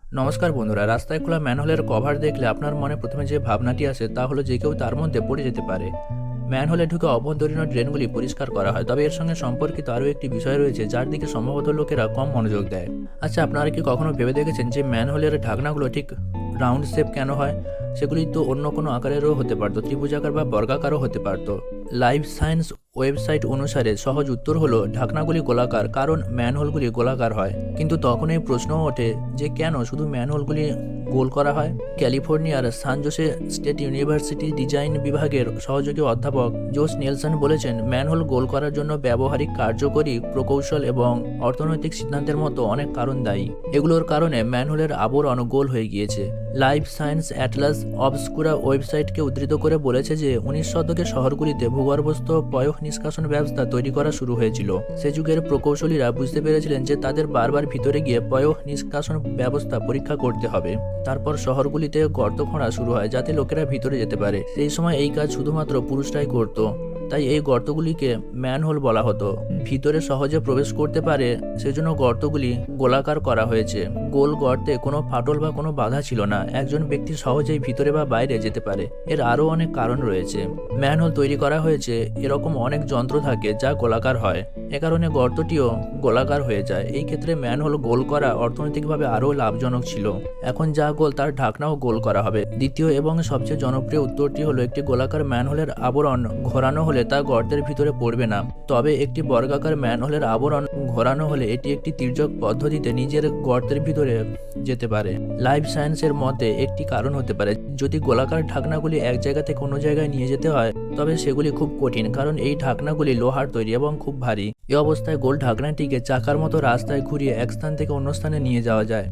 নমস্কার বন্ধুরা, রাস্তায় খোলা ম্যানহোলের কভার দেখলে আপনার মনে প্রথমে যে ভাবনাটি আসে তা হলো যে কেউ তার মধ্যে পড়ে যেতে পারে। ম্যানহোলে ঢুকে অভ্যন্তরীণ ড্রেনগুলি পরিষ্কার করা হয়, তবে এর সঙ্গে সম্পর্কিত আরও একটি বিষয় রয়েছে যার দিকে সম্ভবত লোকেরা কম মনোযোগ দেয়। আচ্ছা, আপনারা কি কখনো ভেবে দেখেছেন যে ম্যানহোলের ঢাকনাগুলো ঠিক রাউন্ড শেপ কেন হয়? সেগুলি তো অন্য কোনো আকারেরও হতে পারতো, ত্রিভুজাকার বা বর্গাকারও হতে পারতো। লাইফ সায়েন্স ওয়েবসাইট অনুসারে সহজ উত্তর হলো ঢাকনাগুলি গোলাকার, কারণ ম্যানহোলগুলি গোলাকার হয়। কিন্তু তখন এই প্রশ্নও ওঠে যে কেন শুধু ম্যানহোলগুলি গোল করা হয়। ক্যালিফোর্নিয়ার San Jose State University design বিভাগের সহযোগী অধ্যাপক জোস নেলসন বলেছেন, ম্যানহোল গোল করার জন্য ব্যবহারিক, কার্যকরী, প্রকৌশল এবং অর্থনৈতিক সিদ্ধান্তের মতো অনেক কারণ দায়ী। এগুলোর কারণে ম্যানহোলের আবরণ গোল হয়ে গিয়েছে। লাইফ সায়েন্স অ্যাটলাস অবস্কুরা ওয়েবসাইটকে উদ্ধৃত করে বলেছে যে 19 শতকে শহরগুলিতে ভূগর্ভস্থ পয়ঃ নিষ্কাশন ব্যবস্থা তৈরি করা শুরু হয়েছিল। সে যুগের প্রকৌশলীরা বুঝতে পেরেছিলেন যে তাদের বারবার ভিতরে গিয়ে পয়ঃ নিষ্কাশন ব্যবস্থা পরীক্ষা করতে হবে। তারপর শহরগুলিতে গর্ত খোঁড়া শুরু হয় যাতে লোকেরা ভিতরে যেতে পারে। সেই সময় এই কাজ শুধুমাত্র পুরুষরাই করত, তাই এই গর্তগুলিকে ম্যানহোল বলা হতো। ভিতরে সহজে প্রবেশ করতে পারে সেজন্য গর্তগুলি গোলাকার করা হয়েছে। গোল গর্তে কোনো ফাটল বা কোনো বাধা ছিল না, একজন ব্যক্তি সহজেই ভিতরে বা বাইরে যেতে পারে। এর আরও অনেক কারণ রয়েছে। ম্যানহোল তৈরি করা হয়েছে এরকম অনেক যন্ত্র থাকে যা গোলাকার হয়, এ কারণে গর্তটিও গোলাকার হয়ে যায়। এই ক্ষেত্রে ম্যানহোল গোল করা অর্থনৈতিকভাবে আরও লাভজনক ছিল। এখন যা গোল তার ঢাকনাও গোল করা হবে। দ্বিতীয় এবং সবচেয়ে জনপ্রিয় উত্তরটি হলো, একটি গোলাকার ম্যানহোলের আবরণ ঘোরানো হলে তা গর্তের ভিতরে পড়বে না। তবে একটি বর্গাকার ম্যানহোলের আবরণ ঘোরানো হলে এটি একটি তির্যক পদ্ধতিতে নিজের গর্তের ভিতরে যেতে পারে। লাইফ সায়েন্সের মতে একটি কারণ হতে পারে, যদি গোলাকার ঢাকনাগুলি এক জায়গা থেকে অন্য জায়গায় নিয়ে যেতে হয় তবে সেগুলি খুব কঠিন, কারণ এই ঢাকনাগুলি লোহার তৈরি এবং খুব ভারী। এই অবস্থায় গোল ঢাকনাটিকে চাকার মতো রাস্তায় ঘুরিয়ে এক স্থান থেকে অন্য স্থানে নিয়ে যাওয়া যায়।